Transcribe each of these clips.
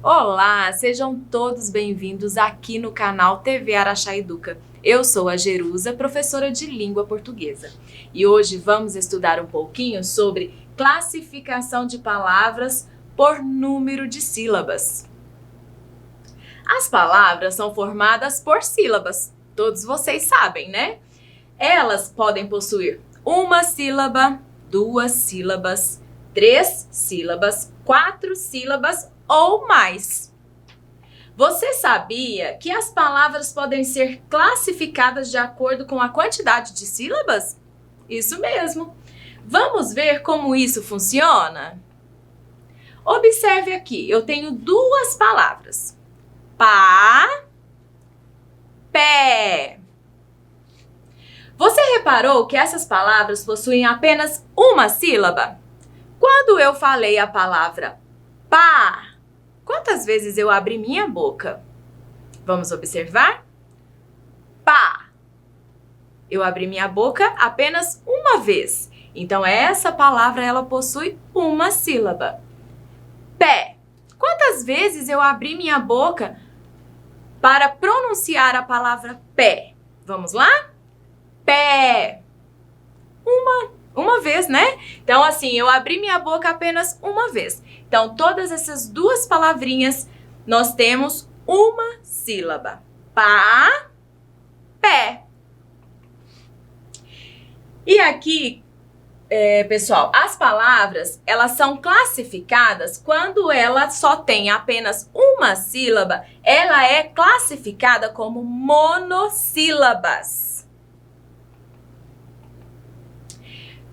Olá, sejam todos bem-vindos aqui no canal TV Araxá Educa. Eu sou a Jerusa, professora de língua portuguesa. E hoje vamos estudar um pouquinho sobre classificação de palavras por número de sílabas. As palavras são formadas por sílabas, todos vocês sabem, né? Elas podem possuir uma sílaba, duas sílabas, 3 sílabas, 4 sílabas ou mais. Você sabia que as palavras podem ser classificadas de acordo com a quantidade de sílabas? Isso mesmo. Vamos ver como isso funciona? Observe aqui, eu tenho duas palavras. Pá, pé. Você reparou que essas palavras possuem apenas uma sílaba? Quando eu falei a palavra pá, quantas vezes eu abri minha boca? Vamos observar? Pá. Eu abri minha boca apenas uma vez. Então, essa palavra, ela possui uma sílaba. Pé. Quantas vezes eu abri minha boca para pronunciar a palavra pé? Vamos lá? Pé. Uma vez, né? Então, assim, eu abri minha boca apenas uma vez. Então, todas essas duas palavrinhas, nós temos uma sílaba. Pá, pé. E aqui, pessoal, as palavras, elas são classificadas quando ela só tem apenas uma sílaba, ela é classificada como monossílabas.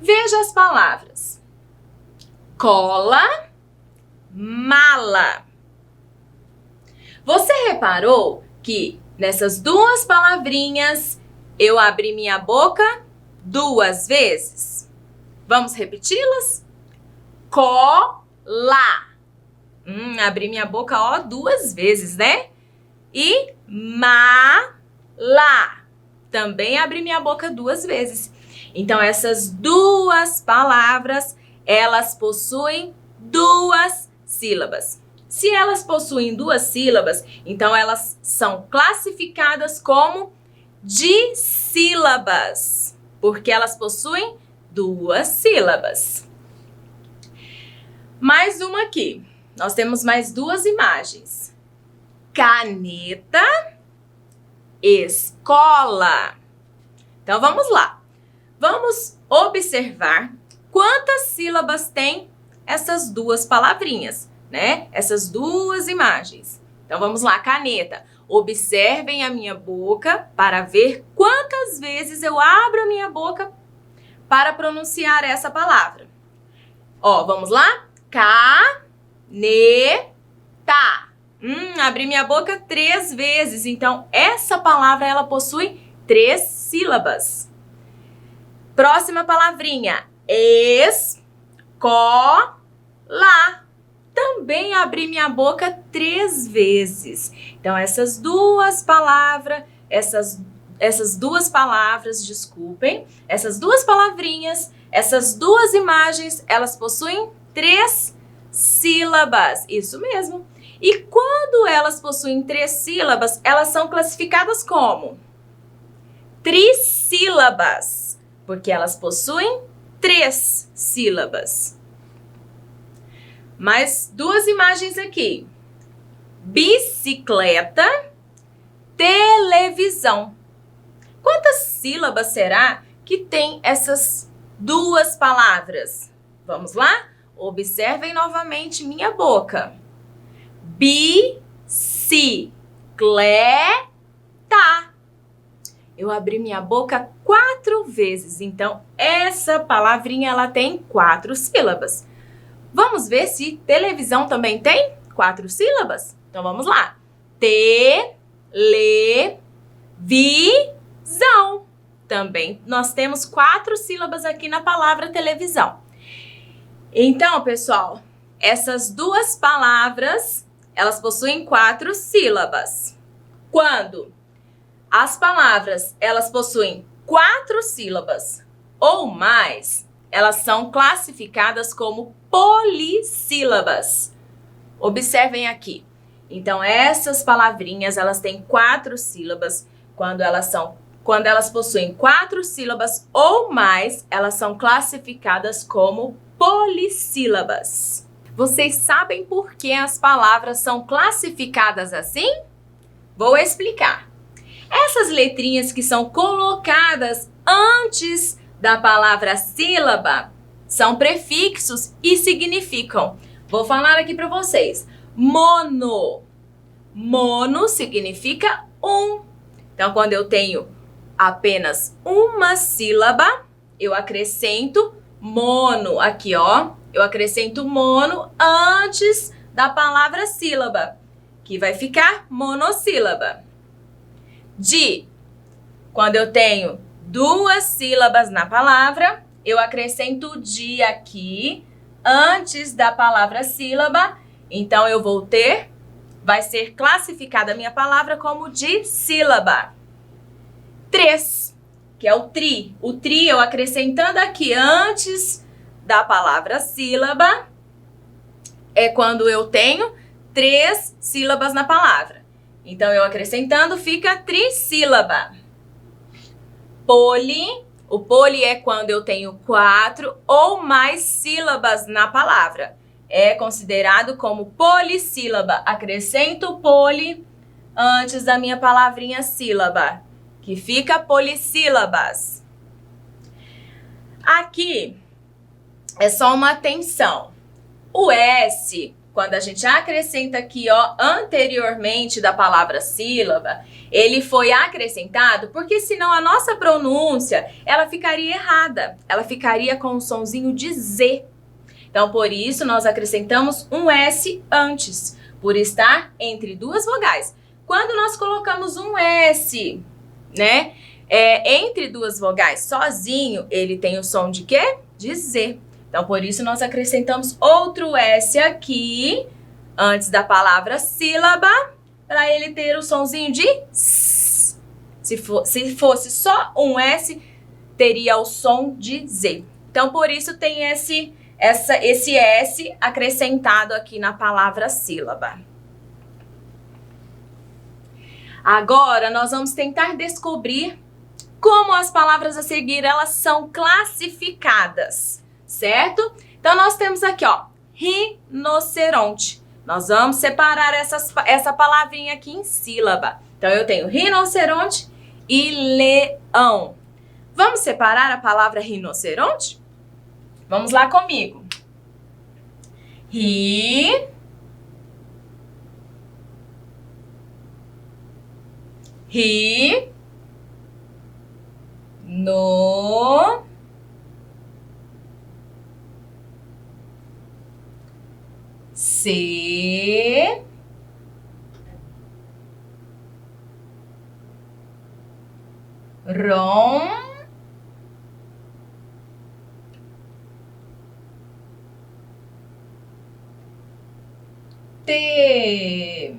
Veja as palavras. Cola, mala. Você reparou que nessas duas palavrinhas eu abri minha boca duas vezes? Vamos repeti-las? Cola. Abri minha boca, ó, duas vezes, né? E mala. Também abri minha boca duas vezes. Então, essas duas palavras, elas possuem duas sílabas. Se elas possuem duas sílabas, então elas são classificadas como dissílabas, porque elas possuem duas sílabas. Mais uma aqui. Nós temos mais duas imagens. Caneta, escola. Então, vamos lá. Vamos observar quantas sílabas tem essas duas palavrinhas, né? Essas duas imagens. Então, vamos lá, caneta. Observem a minha boca para ver quantas vezes eu abro a minha boca para pronunciar essa palavra. Ó, vamos lá? Caneta. Abri minha boca 3 vezes. Então, essa palavra, ela possui 3 sílabas. Próxima palavrinha, escola. Também abri minha boca 3 vezes. Então, essas duas palavras, essas duas palavrinhas, essas duas imagens, elas possuem 3 sílabas. Isso mesmo. E quando elas possuem 3 sílabas, elas são classificadas como trissílabas. Porque elas possuem 3 sílabas. Mais duas imagens aqui. Bicicleta, televisão. Quantas sílabas será que tem essas duas palavras? Vamos lá? Observem novamente minha boca. Bicicleta. Eu abri minha boca 4 vezes, então essa palavrinha ela tem 4 sílabas. Vamos ver se televisão também tem 4 sílabas? Então vamos lá. Televisão. Também nós temos 4 sílabas aqui na palavra televisão. Então, pessoal, essas duas palavras, elas possuem 4 sílabas. Quando as palavras, elas possuem 4 sílabas ou mais, elas são classificadas como polissílabas. Observem aqui. Então, essas palavrinhas, elas têm 4 sílabas. Quando elas possuem 4 sílabas ou mais, elas são classificadas como polissílabas. Vocês sabem por que as palavras são classificadas assim? Vou explicar. Essas letrinhas que são colocadas antes da palavra sílaba são prefixos e significam. Vou falar aqui para vocês. Mono. Mono significa um. Então, quando eu tenho apenas uma sílaba, eu acrescento mono aqui, ó. Eu acrescento mono antes da palavra sílaba, que vai ficar monossílaba. De, quando eu tenho 2 sílabas na palavra, eu acrescento de aqui antes da palavra sílaba. Então, eu vou ter, vai ser classificada a minha palavra como dissílaba. 3, que é o tri. O tri eu acrescentando aqui antes da palavra sílaba, é quando eu tenho 3 sílabas na palavra. Então, eu acrescentando fica trissílaba. Poli, o poli é quando eu tenho 4 ou mais sílabas na palavra. É considerado como polissílaba. Acrescento poli antes da minha palavrinha sílaba, que fica polissílabas. Aqui é só uma atenção. O S, quando a gente acrescenta aqui, ó, anteriormente da palavra sílaba, ele foi acrescentado porque senão a nossa pronúncia, ela ficaria errada. Ela ficaria com o sonzinho de Z. Então, por isso, nós acrescentamos um S antes, por estar entre 2 vogais. Quando nós colocamos um S, né, entre 2 vogais sozinho, ele tem o som de quê? De Z. Então, por isso, nós acrescentamos outro S aqui, antes da palavra sílaba, para ele ter o sonzinho de S. Se fosse só um S, teria o som de Z. Então, por isso, tem esse S acrescentado aqui na palavra sílaba. Agora, nós vamos tentar descobrir como as palavras a seguir, elas são classificadas, certo? Então, nós temos aqui, ó, rinoceronte. Nós vamos separar essa palavrinha aqui em sílaba. Então, eu tenho rinoceronte e leão. Vamos separar a palavra rinoceronte? Vamos lá comigo. Ri. Ri. No. Se. Rom. T.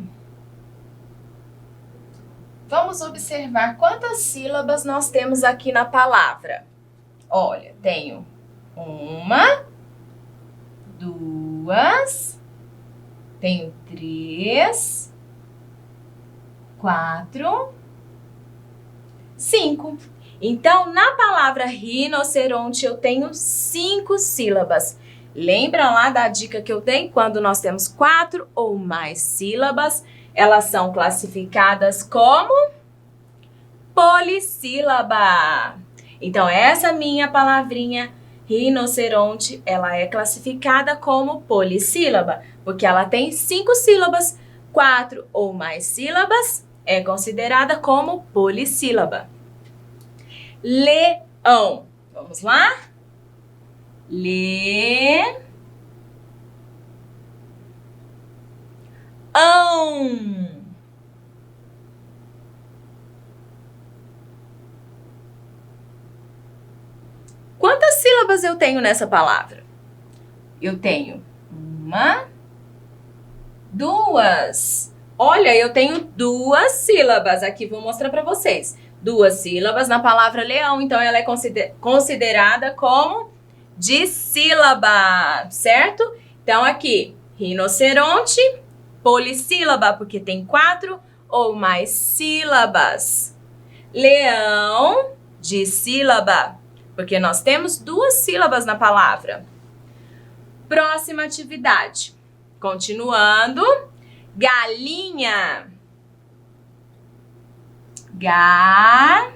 Vamos observar quantas sílabas nós temos aqui na palavra. Olha, tenho 1, 2, tenho 3, 4, 5. Então, na palavra rinoceronte, eu tenho 5 sílabas. Lembra lá da dica que eu dei? Quando nós temos 4 ou mais sílabas, elas são classificadas como polissílaba. Então, essa minha palavrinha rinoceronte, ela é classificada como polissílaba, porque ela tem 5 sílabas. 4 ou mais sílabas é considerada como polissílaba. Leão. Vamos lá? Leão. Quantas sílabas eu tenho nessa palavra? Eu tenho 1, 2. Olha, eu tenho 2 sílabas. Aqui vou mostrar para vocês. 2 sílabas na palavra leão. Então, ela é considerada como dissílaba, certo? Então, aqui, rinoceronte polissílaba, porque tem 4 ou mais sílabas. Leão, dissílaba, porque nós temos 2 sílabas na palavra. Próxima atividade. Continuando. Galinha. Galinha.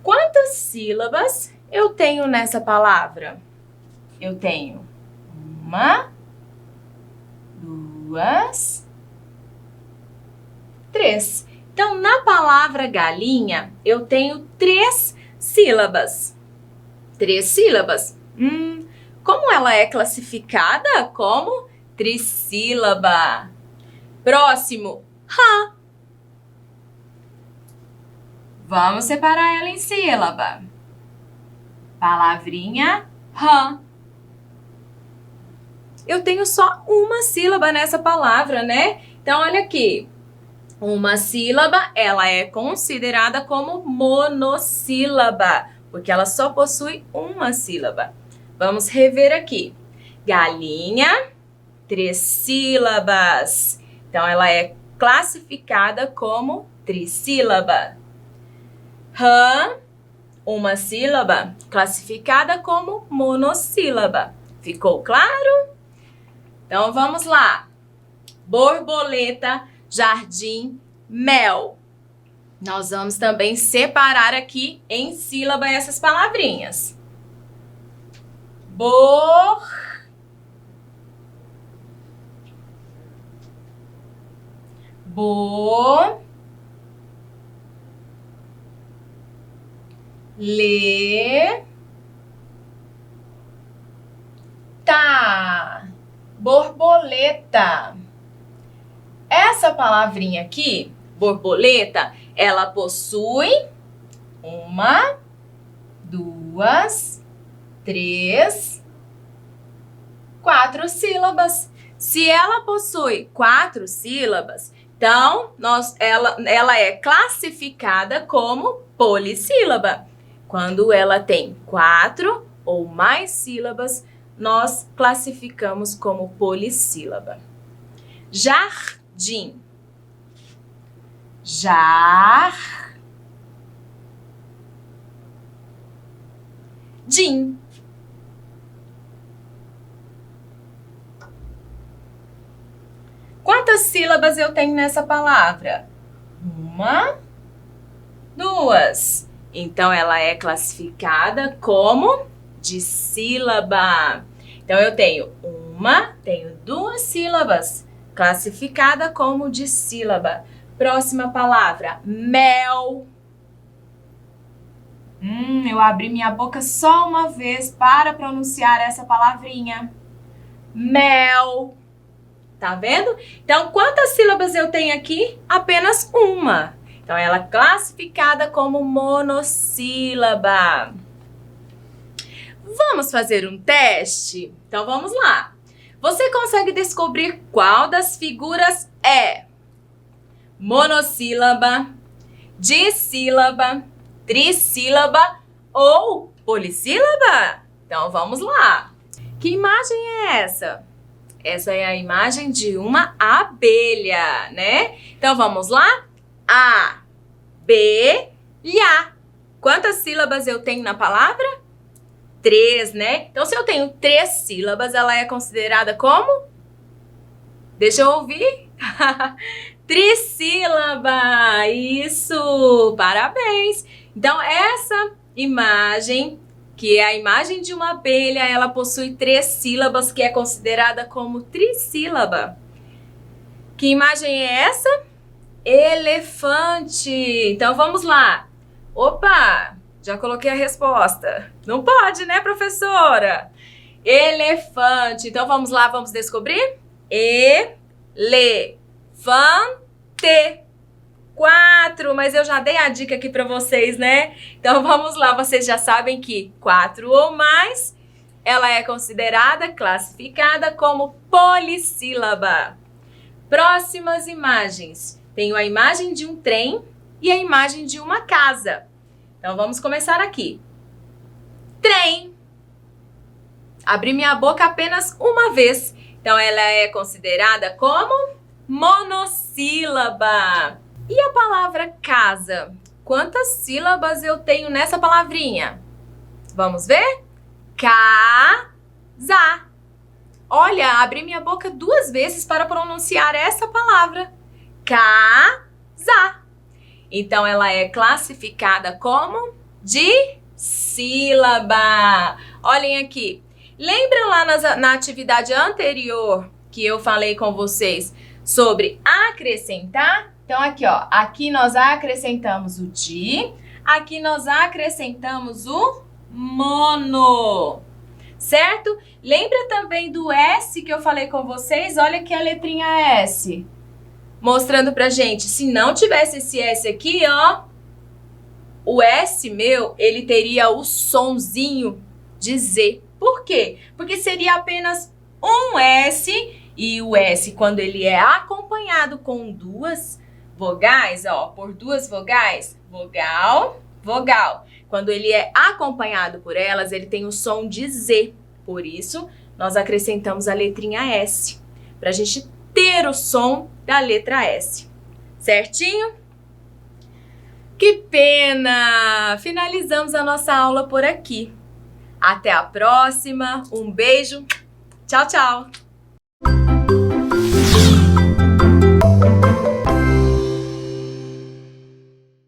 Quantas sílabas eu tenho nessa palavra? Eu tenho 1, 2, 3. Então, na palavra galinha, eu tenho 3 sílabas. 3 sílabas. Como ela é classificada? Como trissílaba. Próximo, rã. Vamos separar ela em sílaba. Palavrinha rã. Eu tenho só uma sílaba nessa palavra, né? Então, olha aqui. Uma sílaba, ela é considerada como monossílaba, porque ela só possui uma sílaba. Vamos rever aqui. Galinha, 3 sílabas. Então, ela é classificada como trissílaba. Rã, uma sílaba, classificada como monossílaba. Ficou claro? Então, vamos lá. Borboleta, jardim, mel. Nós vamos também separar aqui em sílaba essas palavrinhas. Borboleta. Essa palavrinha aqui, borboleta, ela possui 1, 2, 3, 4 sílabas. Se ela possui 4 sílabas, então ela é classificada como polissílaba. Quando ela tem 4 ou mais sílabas, nós classificamos como polissílaba. Jardim. Jardim. Quantas sílabas eu tenho nessa palavra? 1, 2. Então, ela é classificada como dissílaba. Então, eu tenho 2 sílabas, classificada como dissílaba. Próxima palavra, mel. Eu abri minha boca só uma vez para pronunciar essa palavrinha. Mel. Tá vendo? Então, quantas sílabas eu tenho aqui? Apenas uma. Então, ela é classificada como monossílaba. Vamos fazer um teste? Então, vamos lá. Você consegue descobrir qual das figuras é monossílaba, dissílaba, trissílaba ou polissílaba? Então, vamos lá. Que imagem é essa? Essa é a imagem de uma abelha, né? Então, vamos lá? Abelha. Quantas sílabas eu tenho na palavra? 3, né? Então, se eu tenho 3 sílabas, ela é considerada como? Deixa eu ouvir. Trissílaba. Isso! Parabéns! Então, essa imagem, que é a imagem de uma abelha, ela possui 3 sílabas, que é considerada como trissílaba. Que imagem é essa? Elefante. Então, vamos lá. Opa! Já coloquei a resposta. Não pode, né, professora? Elefante. Então, vamos lá, vamos descobrir? Elefante. 4, mas eu já dei a dica aqui para vocês, né? Então, vamos lá. Vocês já sabem que 4 ou mais, ela é considerada, classificada como polissílaba. Próximas imagens. Tenho a imagem de um trem e a imagem de uma casa. Então, vamos começar aqui. Trem. Abri minha boca apenas uma vez. Então, ela é considerada como monossílaba. E a palavra casa? Quantas sílabas eu tenho nessa palavrinha? Vamos ver? Casa. Olha, abri minha boca 2 vezes para pronunciar essa palavra. Casa. Então, ela é classificada como dissílaba. Olhem aqui. Lembram lá na atividade anterior que eu falei com vocês sobre acrescentar? Então, aqui, ó. Aqui nós acrescentamos o di. Aqui nós acrescentamos o mono. Certo? Lembra também do S que eu falei com vocês? Olha aqui a letrinha S. Mostrando pra gente, se não tivesse esse S aqui, ó, o S meu, ele teria o sonzinho de Z. Por quê? Porque seria apenas um S, e o S, quando ele é acompanhado com 2 vogais, ó, por 2 vogais, vogal, vogal. Quando ele é acompanhado por elas, ele tem o som de Z. Por isso, nós acrescentamos a letrinha S, pra gente ter o som da letra S. Certinho? Que pena! Finalizamos a nossa aula por aqui. Até a próxima. Um beijo. Tchau, tchau!